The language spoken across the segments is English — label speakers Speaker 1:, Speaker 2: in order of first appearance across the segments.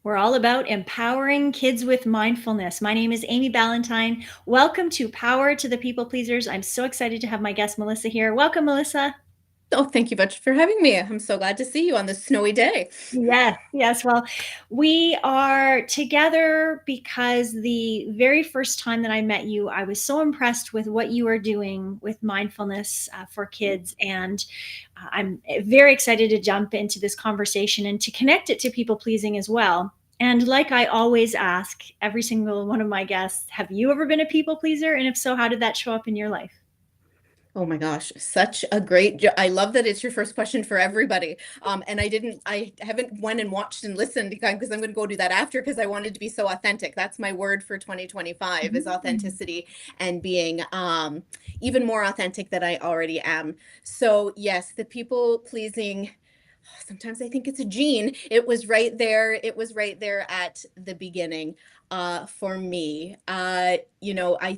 Speaker 1: We're all about empowering kids with mindfulness. My name is Amy Ballantyne. Welcome to Power to the People Pleasers. I'm so excited to have my guest, Melissa, here. Welcome, Melissa.
Speaker 2: Oh, thank you much for having me. I'm so glad to see you on this snowy day.
Speaker 1: Yes, yes. Well, we are together because the very first time that I met you, I was so impressed with what you are doing with mindfulness for kids. And I'm very excited to jump into this conversation and to connect it to people pleasing as well. And like I always ask every single one of my guests, have you ever been a people pleaser? And if so, how did that show up in your life?
Speaker 2: Oh my gosh, such a I love that it's your first question for everybody. And I haven't went and watched and listened because I'm going to go do that after because I wanted to be so authentic. That's my word for 2025 is
Speaker 1: Mm.
Speaker 2: authenticity and being even more authentic than I already am. So yes, the people pleasing. Sometimes I think it's a gene. It was right there. It was right there at the beginning for me. I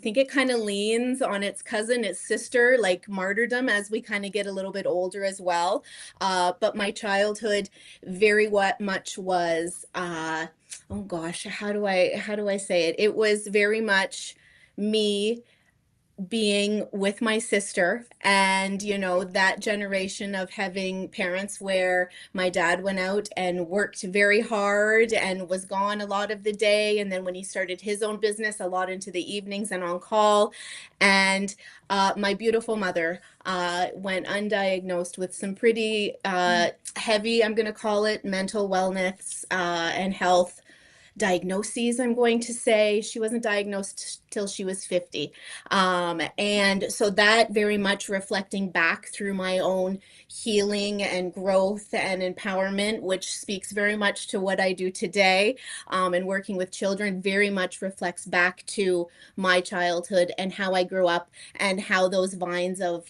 Speaker 2: think it kind of leans on its cousin, its sister, like martyrdom as we kind of get a little bit older as well. But my childhood very what much was oh gosh, how do I say it? It was very much me being with my sister and that generation of having parents where my dad went out and worked very hard and was gone a lot of the day, and then when he started his own business a lot into the evenings and on call, and my beautiful mother went undiagnosed with some pretty heavy, I'm going to call it, mental wellness and health diagnoses. I'm going to say she wasn't diagnosed till she was 50. And so that very much reflecting back through my own healing and growth and empowerment, which speaks very much to what I do today, and working with children very much reflects back to my childhood and how I grew up and how those vines of,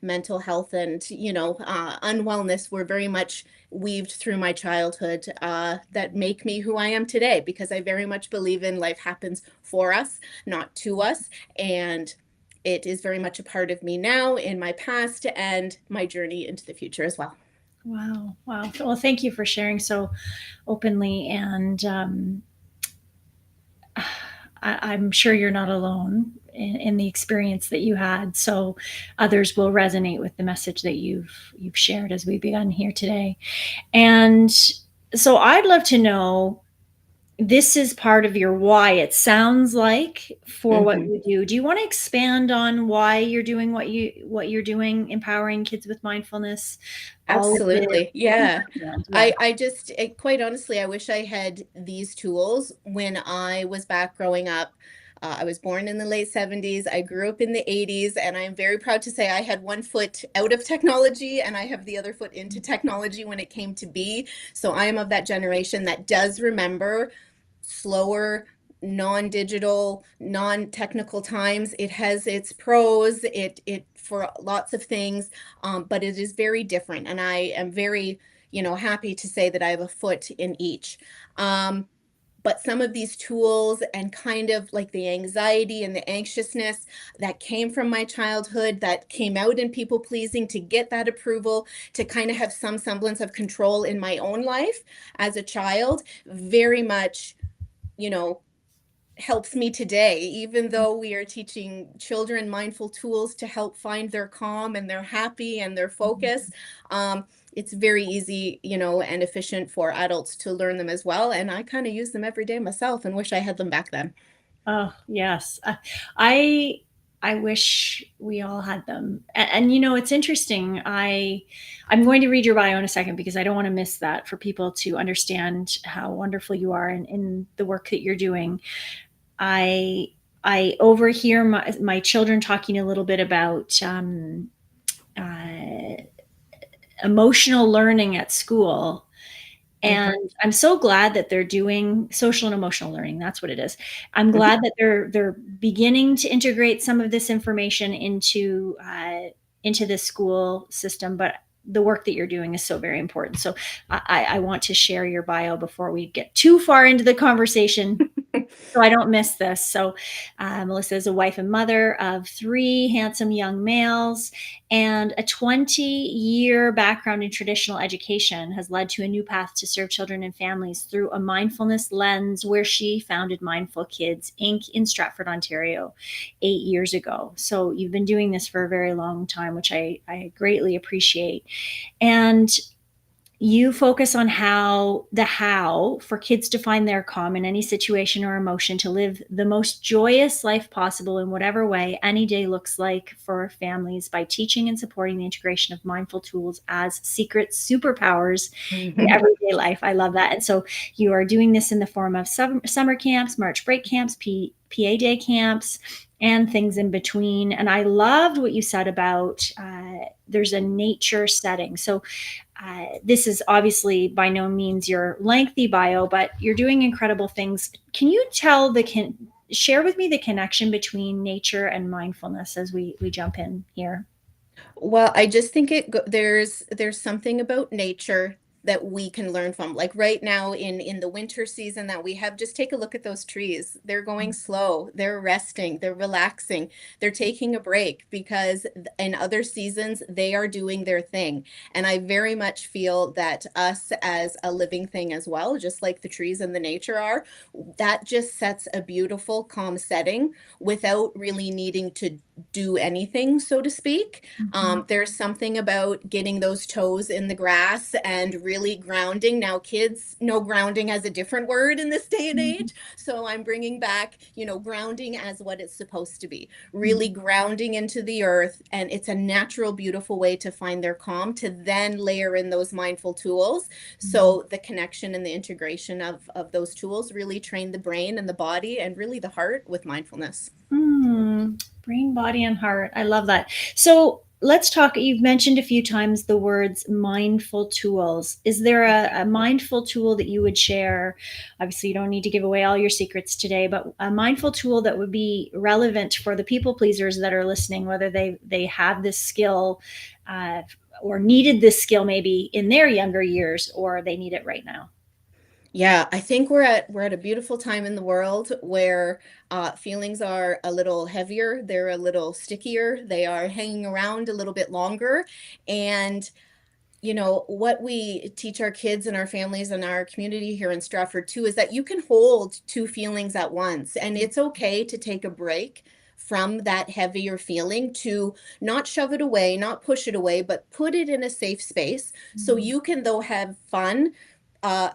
Speaker 2: mental health and, unwellness were very much weaved through my childhood that make me who I am today, because I very much believe in life happens for us, not to us. And it is very much a part of me now, in my past, and my journey into the future as well.
Speaker 1: Wow. Wow. Well, thank you for sharing so openly. And I'm sure you're not alone in the experience that you had. So others will resonate with the message that you've shared as we begun here today. And so I'd love to know, this is part of your why, it sounds like, for what
Speaker 2: Mm-hmm.
Speaker 1: you do. Do you want to expand on why you're doing what you're doing, empowering kids with mindfulness? All of it.
Speaker 2: Absolutely. Yeah.
Speaker 1: Yeah.
Speaker 2: I quite honestly, I wish I had these tools when I was back growing up. I was born in the late 70s. I grew up in the 80s, and I'm very proud to say I had one foot out of technology and I have the other foot into technology when it came to be. So I am of that generation that does remember slower, non-digital, non-technical times. It has its pros, it for lots of things, but it is very different. And I am very, happy to say that I have a foot in each. But some of these tools and kind of like the anxiety and the anxiousness that came from my childhood, that came out in people pleasing to get that approval, to kind of have some semblance of control in my own life as a child, very much, you know, helps me today, even though we are teaching children mindful tools to help find their calm and their happy and their focus. It's very easy, and efficient for adults to learn them as well. And I kind of use them every day myself and wish I had them back then.
Speaker 1: Oh, yes. I I wish we all had them. And it's interesting. I'm going to read your bio in a second because I don't want to miss that for people to understand how wonderful you are in the work that you're doing. I I overhear my children talking a little bit about uh, emotional learning at school.
Speaker 2: Hmm.
Speaker 1: And I'm so glad that they're doing social and emotional learning. That's what it is. I'm
Speaker 2: Hmm.
Speaker 1: glad that they're beginning to integrate some of this information into the school system. But the work that you're doing is so very important. So I want to share your bio before we get too far into the conversation. so I don't miss this. So Melissa is a wife and mother of 3 handsome young males, and a 20-year background in traditional education has led to a new path to serve children and families through a mindfulness lens, where she founded Mindful Kids Inc. in Stratford, Ontario, 8 years ago. So you've been doing this for a very long time, which I greatly appreciate. And you focus on how for kids to find their calm in any situation or emotion, to live the most joyous life possible in whatever way any day looks like for families, by teaching and supporting the integration of mindful tools as secret superpowers in everyday life. I love that. And so you are doing this in the form of summer camps, March break camps, PA day camps, and things in between. And I loved what you said about there's a nature setting. So this is obviously by no means your lengthy bio, but you're doing incredible things. Can you share with me the connection between nature and mindfulness as we jump in here?
Speaker 2: Well, I just think there's something about nature that we can learn from. Like right now in the winter season that we have, just take a look at those trees. They're going slow, they're resting, they're relaxing, they're taking a break, because in other seasons they are doing their thing. And I very much feel that us as a living thing as well, just like the trees and the nature are, that just sets a beautiful calm setting without really needing to do anything, so to speak.
Speaker 1: Mhm.
Speaker 2: There's something about getting those toes in the grass and really grounding. Now, kids know grounding has a different word in this day and
Speaker 1: Mhm.
Speaker 2: age. So I'm bringing back, grounding as what it's supposed to be, really
Speaker 1: Mhm.
Speaker 2: grounding into the earth. And it's a natural, beautiful way to find their calm, to then layer in those mindful tools.
Speaker 1: Mhm.
Speaker 2: So the connection and the integration of those tools really train the brain and the body and really the heart with mindfulness.
Speaker 1: Brain, body, and heart. I love that. So let's talk. You've mentioned a few times the words mindful tools. Is there a mindful tool that you would share? Obviously, you don't need to give away all your secrets today, but a mindful tool that would be relevant for the people pleasers that are listening, whether they have this skill uh, or needed this skill maybe in their younger years, or they need it right now.
Speaker 2: Yeah, I think we're at a beautiful time in the world where feelings are a little heavier, they're a little stickier, they are hanging around a little bit longer. And what we teach our kids and our families and our community here in Stratford too is that you can hold two feelings at once, and it's okay to take a break from that heavier feeling, to not shove it away, not push it away, but put it in a safe space so
Speaker 1: Mm.
Speaker 2: you can, though, have fun,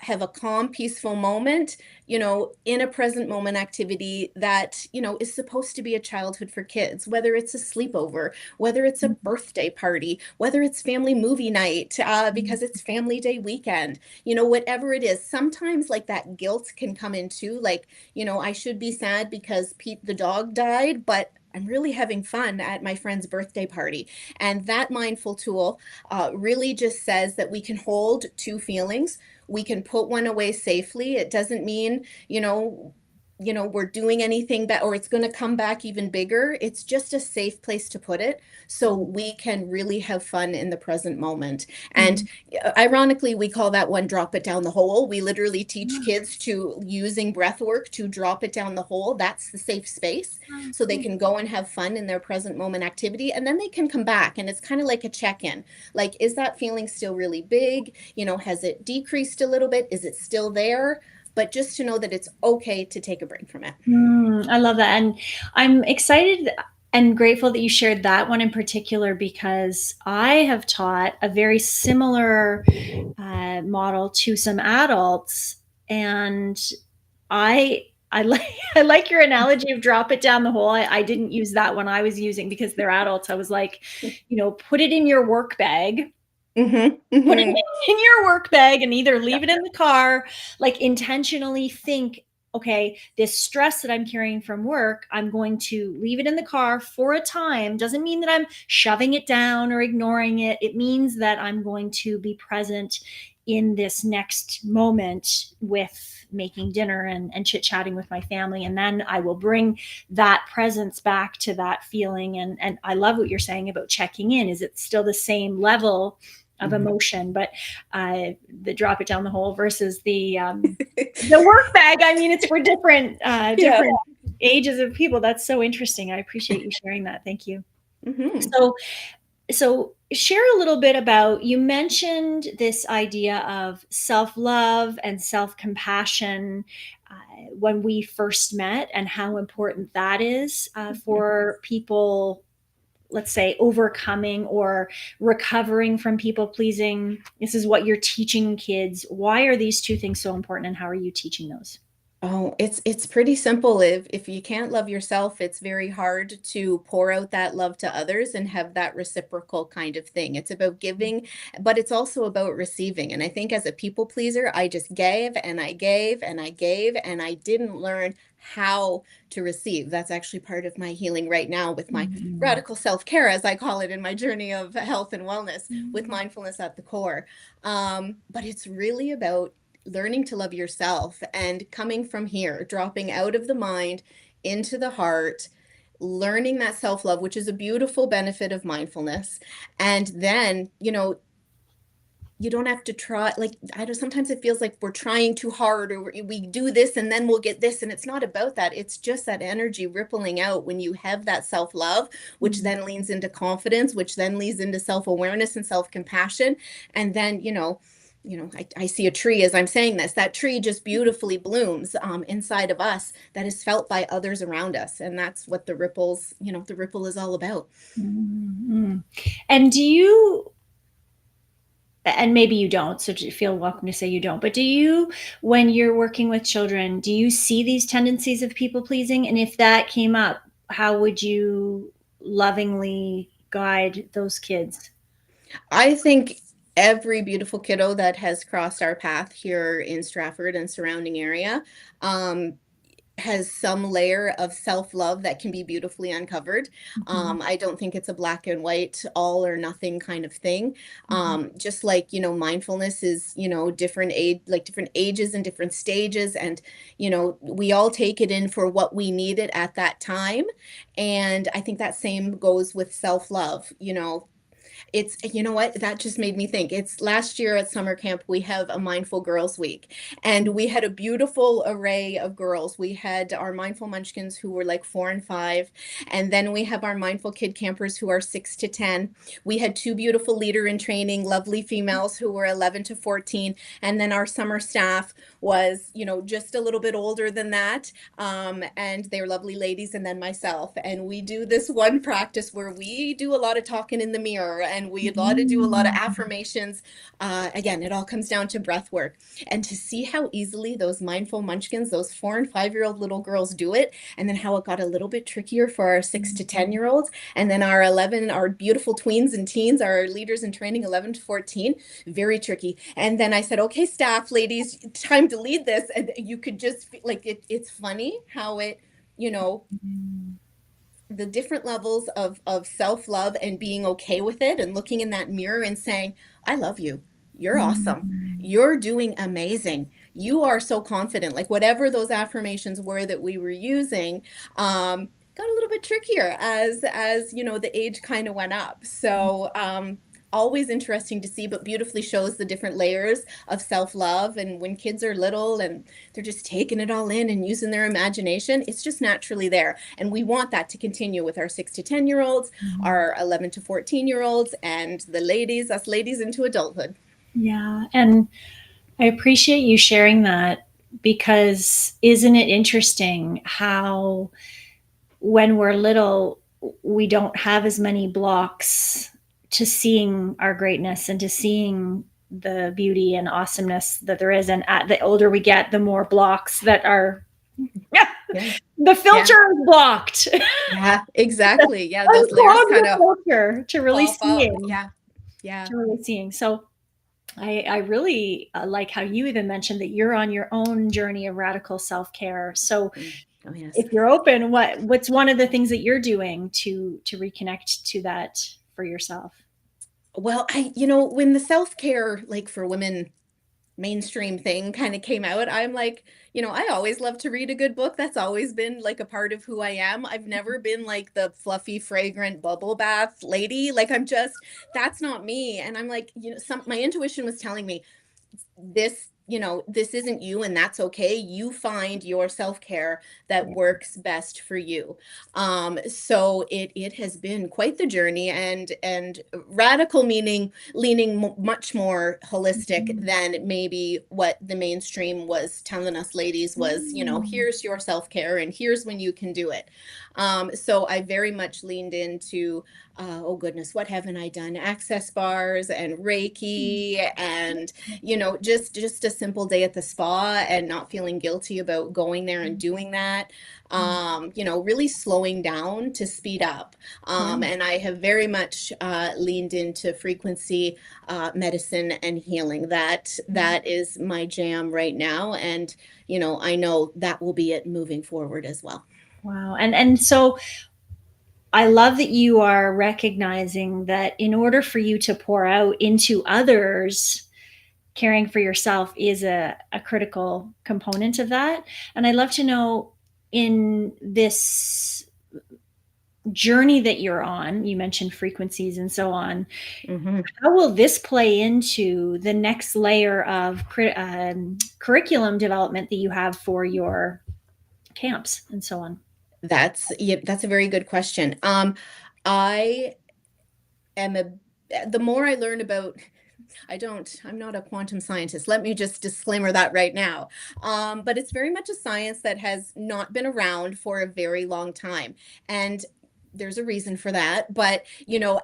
Speaker 2: have a calm, peaceful moment, in a present moment activity that, is supposed to be a childhood for kids, whether it's a sleepover, whether it's a birthday party, whether it's family movie night, because it's family day weekend, whatever it is. Sometimes like that guilt can come into, like, I should be sad because Pete the dog died, but I'm really having fun at my friend's birthday party. And that mindful tool really just says that we can hold two feelings. We can put one away safely. It doesn't mean, we're doing anything that, or it's going to come back even bigger. It's just a safe place to put it so we can really have fun in the present moment. And
Speaker 1: Mm.
Speaker 2: ironically, we call that one drop it down the hole. We literally teach kids to using breath work to drop it down the hole. That's the safe space.
Speaker 1: Oh,
Speaker 2: So they
Speaker 1: cool.
Speaker 2: can go and have fun in their present moment activity. And then they can come back. And it's kind of like a check-in. Like, is that feeling still really big? Has it decreased a little bit? Is it still there? But just to know that it's okay to take a break from it.
Speaker 1: I love that. And I'm excited and grateful that you shared that one in particular, because I have taught a very similar model to some adults. And I like I like your analogy of drop it down the hole. I didn't use that when I was using, because they're adults. I was like, put it in your work bag,
Speaker 2: Mm-hmm.
Speaker 1: put it
Speaker 2: Mm-hmm.
Speaker 1: in your work bag, and either
Speaker 2: Yeah.
Speaker 1: leave it in the car, like intentionally think, okay, this stress that I'm carrying from work, I'm going to leave it in the car for a time. Doesn't mean that I'm shoving it down or ignoring it. It means that I'm going to be present in this next moment with making dinner and chit-chatting with my family, and then I will bring that presence back to that feeling. And I love what you're saying about checking in. Is it still the same level of emotion, but the drop it down the hole versus the work bag. I mean, it's for different
Speaker 2: Yeah.
Speaker 1: ages of people. That's so interesting. I appreciate you sharing that. Thank you.
Speaker 2: Mm-hmm.
Speaker 1: So share a little bit about, you mentioned this idea of self-love and self-compassion when we first met, and how important that is for people, let's say, overcoming or recovering from people pleasing. This is what you're teaching kids. Why are these two things so important, and how are you teaching those?
Speaker 2: Oh, it's pretty simple. If you can't love yourself, it's very hard to pour out that love to others and have that reciprocal kind of thing. It's about giving, but it's also about receiving. And I think as a people pleaser, I just gave and I gave and I gave, and I didn't learn how to receive. That's actually part of my healing right now with my
Speaker 1: Mhm.
Speaker 2: radical self-care, as I call it, in my journey of health and wellness, with
Speaker 1: Mhm.
Speaker 2: mindfulness at the core. But it's really about learning to love yourself and coming from here, dropping out of the mind into the heart, learning that self love, which is a beautiful benefit of mindfulness. And then, you don't have to try, like, I don't, sometimes it feels like we're trying too hard, or we do this and then we'll get this. And it's not about that. It's just that energy rippling out when you have that self love, which
Speaker 1: Mhm.
Speaker 2: then leans into confidence, which then leads into self awareness and self compassion. And then, I see a tree as I'm saying this, that tree just beautifully blooms inside of us, that is felt by others around us. And that's what the ripple is all about.
Speaker 1: Mhm. And do you, and maybe you don't, so feel welcome to say you don't, but do you, when you're working with children, do you see these tendencies of people pleasing? And if that came up, how would you lovingly guide those kids?
Speaker 2: I think every beautiful kiddo that has crossed our path here in Stratford and surrounding area um, has some layer of self-love that can be beautifully uncovered.
Speaker 1: Mhm.
Speaker 2: I don't think it's a black and white, all or nothing kind of thing.
Speaker 1: Mhm.
Speaker 2: Just like, mindfulness is, different age, like different ages and different stages. And, we all take it in for what we needed at that time. And I think that same goes with self-love. It's, you know what, that just made me think. It's last year at summer camp, we have a Mindful Girls Week, and we had a beautiful array of girls. We had our Mindful Munchkins who were like 4 and 5, and then we have our Mindful Kid Campers who are 6 to 10. We had two beautiful leader in training, lovely females who were 11 to 14, and then our summer staff was, just a little bit older than that, and they were lovely ladies, and then myself. And we do this one practice where we do a lot of talking in the mirror, and we do a lot of
Speaker 1: Mhm.
Speaker 2: affirmations. Again, it all comes down to breath work. And to see how easily those mindful munchkins, those 4 and 5 year old little girls do it, and then how it got a little bit trickier for our 6 to 10 year olds, and then our beautiful tweens and teens, our leaders in training, 11 to 14, very tricky. And then I said, okay, staff ladies, time to lead this. And you could just like it's funny how it, you know, the different levels of self-love and being okay with it and looking in that mirror and saying, I love you. You're awesome.
Speaker 1: Mhm.
Speaker 2: You're doing amazing. You are so confident. Like whatever those affirmations were that we were using, got a little bit trickier as the age kind of went up. So always interesting to see, but beautifully shows the different layers of self-love. And when kids are little and they're just taking it all in and using their imagination, it's just naturally there. And we want that to continue with our 6 to 10 year olds,
Speaker 1: Mhm.
Speaker 2: our 11 to 14 year olds, and the ladies, us ladies into adulthood.
Speaker 1: Yeah. And I appreciate you sharing that, because isn't it interesting how when we're little, we don't have as many blocks to seeing our greatness and to seeing the beauty and awesomeness that there is. And the older we get, the more blocks that are,
Speaker 2: Yeah.
Speaker 1: the
Speaker 2: Yeah.
Speaker 1: filter is blocked.
Speaker 2: Yeah, exactly. Yeah, those layers
Speaker 1: Unclog
Speaker 2: kind
Speaker 1: the
Speaker 2: of
Speaker 1: filter
Speaker 2: pop up. Yeah. Yeah.
Speaker 1: to really seeing. So I really like how you even mentioned that you're on your own journey of radical self-care. So
Speaker 2: Mm. Oh, yes.
Speaker 1: if you're open, what's one of the things that you're doing to reconnect to that for yourself?
Speaker 2: Well, when the self-care, like for women, mainstream thing kind of came out, I'm like, I always love to read a good book. That's always been like a part of who I am. I've never been like the fluffy, fragrant bubble bath lady. Like that's not me. And I'm like, my intuition was telling me this isn't you, and that's okay. You find your self-care that
Speaker 1: Yeah.
Speaker 2: works best for you. So it has been quite the journey, and radical meaning leaning much more holistic
Speaker 1: Mhm.
Speaker 2: than maybe what the mainstream was telling us ladies was,
Speaker 1: Mm.
Speaker 2: here's your self-care and here's when you can do it. So I very much leaned into oh goodness, what haven't I done? Access bars and Reiki, and just a simple day at the spa and not feeling guilty about going there and doing that. Really slowing down to speed up.
Speaker 1: Yeah.
Speaker 2: And I have very much leaned into frequency medicine and healing. That is my jam right now, and I know that will be it moving forward as well.
Speaker 1: Wow. And so I love that you are recognizing that in order for you to pour out into others, caring for yourself is a critical component of that. And I'd love to know, in this journey that you're on, you mentioned frequencies and so on,
Speaker 2: Hmm.
Speaker 1: how will this play into the next layer of curriculum development that you have for your camps and so on?
Speaker 2: That's a very good question. I am a the more I learn about, I'm not a quantum scientist. Let me just disclaimer that right now. But it's very much a science that has not been around for a very long time. And there's a reason for that. But,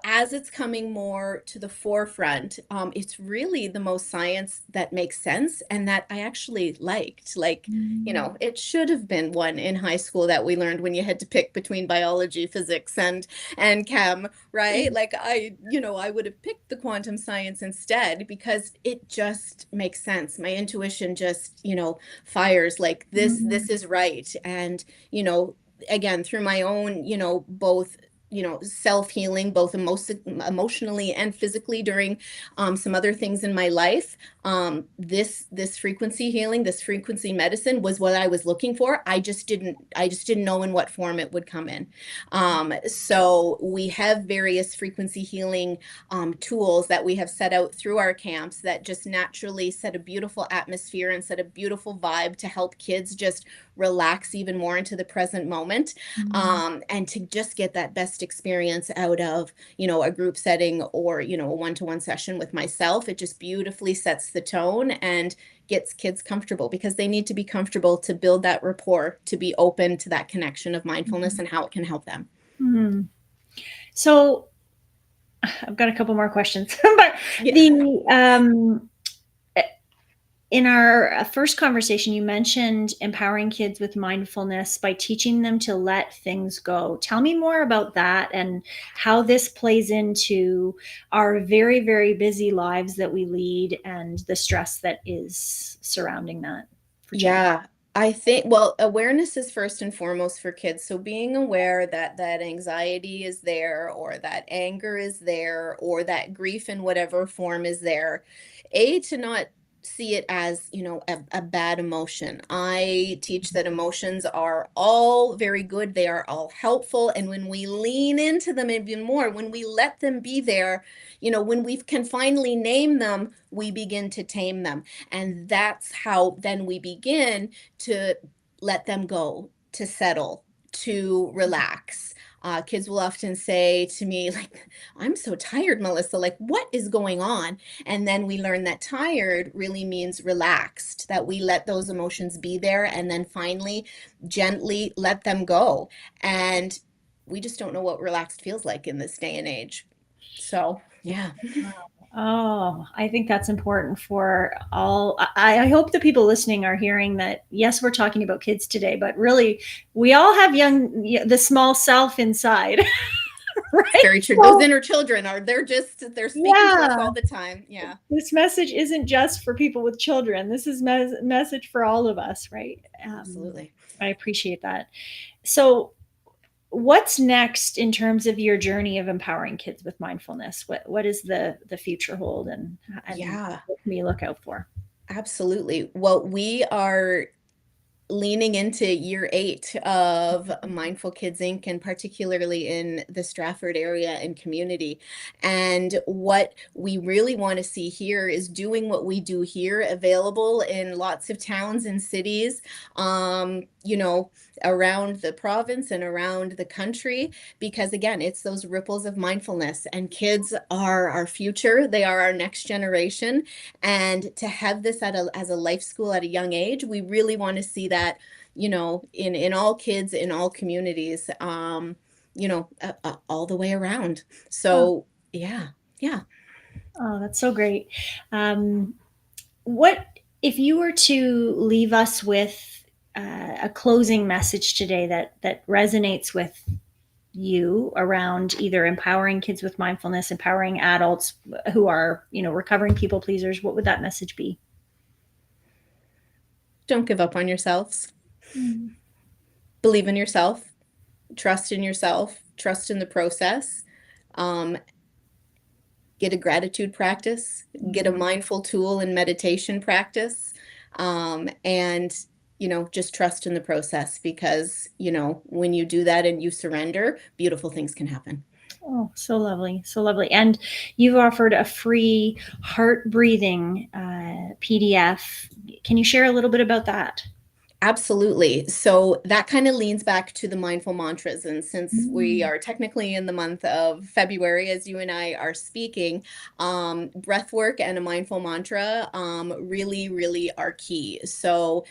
Speaker 2: as it's coming more to the forefront, it's really the most science that makes sense and that I actually liked. Like,
Speaker 1: Mm.
Speaker 2: it should have been one in high school that we learned when you had to pick between biology, physics, and chem, right? Like I would have picked the quantum science instead because it just makes sense. My intuition just, fires like this
Speaker 1: Mm.
Speaker 2: is right. And, you know, again, through my own, both self-healing both emotionally and physically during some other things in my life. This frequency healing, this frequency medicine was what I was looking for. I just didn't know in what form it would come in. So we have various frequency healing tools that we have set out through our camps that just naturally set a beautiful atmosphere and set a beautiful vibe to help kids just relax even more into the present moment,
Speaker 1: Mm.
Speaker 2: and to just get that best experience out of a group setting or a one-to-one session with myself. It just beautifully sets the tone and gets kids comfortable because they need to be comfortable to build that rapport, to be open to that connection of mindfulness and how it can help them.
Speaker 1: Mm. So I've got a couple more questions, but
Speaker 2: Yeah.
Speaker 1: the in our first conversation, you mentioned empowering kids with mindfulness by teaching them to let things go. Tell me more about that and how this plays into our very, very busy lives that we lead and the stress that is surrounding that for children.
Speaker 2: Yeah, I think, well, awareness is first and foremost for kids. So being aware that that anxiety is there, or that anger is there, or that grief in whatever form is there, to not see it as, a bad emotion. I teach that emotions are all very good. They are all helpful. And when we lean into them even more, when we let them be there, when we can finally name them, we begin to tame them. And that's how then we begin to let them go, to settle, to relax. Kids will often say to me, like, I'm so tired, Melissa. Like, what is going on? And then we learn that tired really means relaxed, that we let those emotions be there and then finally gently let them go. And we just don't know what relaxed feels like in this day and age. So, yeah.
Speaker 1: Oh, I think that's important for all. I hope the people listening are hearing that. Yes, we're talking about kids today, but really, we all have the small self inside,
Speaker 2: It's
Speaker 1: right?
Speaker 2: very true. Those
Speaker 1: So,
Speaker 2: inner children they're speaking to us
Speaker 1: yeah,
Speaker 2: all the time. Yeah,
Speaker 1: this message isn't just for people with children. This is message for all of us, right?
Speaker 2: absolutely.
Speaker 1: I appreciate that. So, what's next in terms of your journey of empowering kids with mindfulness? What is the future hold, and
Speaker 2: Yeah.
Speaker 1: what can we look out for?
Speaker 2: Absolutely. Well, we are leaning into year 8 of Mindful Kids Inc., and particularly in the Stratford area and community. And what we really want to see here is doing what we do here, available in lots of towns and cities, around the province and around the country. Because again, it's those ripples of mindfulness, and kids are our future. They are our next generation. And to have this as a life school at a young age, we really want to see that, in all kids, in all communities, all the way around.
Speaker 1: Oh,
Speaker 2: So, yeah, yeah.
Speaker 1: oh, that's so great. Um, what if you were to leave us with a closing message today that resonates with you around either empowering kids with mindfulness, empowering adults who are, recovering people pleasers? What would that message be?
Speaker 2: Don't give up on yourselves.
Speaker 1: Mm.
Speaker 2: Believe in yourself, trust in the process. Um, get a gratitude practice, get a mindful tool and meditation practice, and just trust in the process, because when you do that and you surrender, beautiful things can happen.
Speaker 1: Oh, so lovely, so lovely. And you've offered a free heart breathing PDF. Can you share a little bit about that?
Speaker 2: Absolutely. So that kind of leans back to the mindful mantras. And since we
Speaker 1: Mm.
Speaker 2: are technically in the month of February, as you and I are speaking, breath work and a mindful mantra really, really are key. So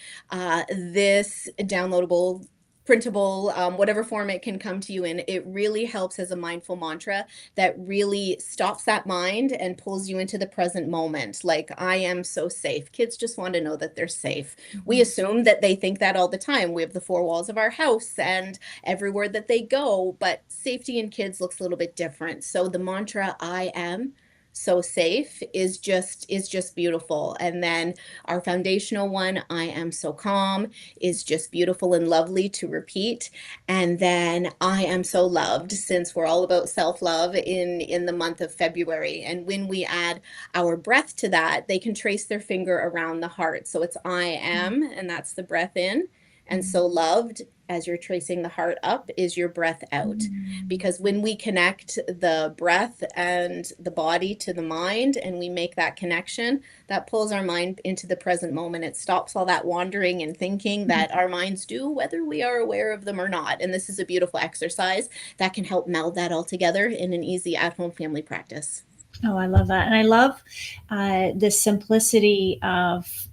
Speaker 2: this downloadable, printable, whatever form it can come to you in, it really helps as a mindful mantra that really stops that mind and pulls you into the present moment. Like, I am so safe. Kids just want to know that they're safe. We assume that they think that all the time. We have the four walls of our house and everywhere that they go, but safety in kids looks a little bit different. So the mantra, I am so safe, is just beautiful. And then our foundational one, I am so calm, is just beautiful and lovely to repeat. And then I am so loved, since we're all about self-love in the month of February. And when we add our breath to that, they can trace their finger around the heart. So it's I am, and that's the breath in. And so loved, as you're tracing the heart up, is your breath out. Because when we connect the breath and the body to the mind, and we make that connection, that pulls our mind into the present moment. It stops all that wandering and thinking that our minds do, whether we are aware of them or not. And this is a beautiful exercise that can help meld that all together in an easy at-home family practice.
Speaker 1: Oh, I love that. And I love the simplicity of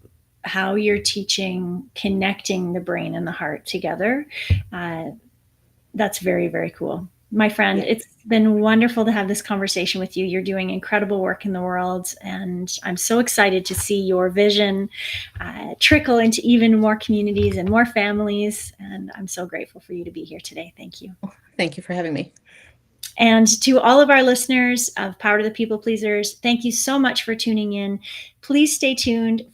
Speaker 1: how you're teaching connecting the brain and the heart together. Uh, that's very, very cool. My friend,
Speaker 2: Yeah.
Speaker 1: it's been wonderful to have this conversation with you. You're doing incredible work in the world, and I'm so excited to see your vision trickle into even more communities and more families. And I'm so grateful for you to be here today. Thank you.
Speaker 2: Thank you for having me.
Speaker 1: And to all of our listeners of Power to the People Pleasers, thank you so much for tuning in. Please stay tuned for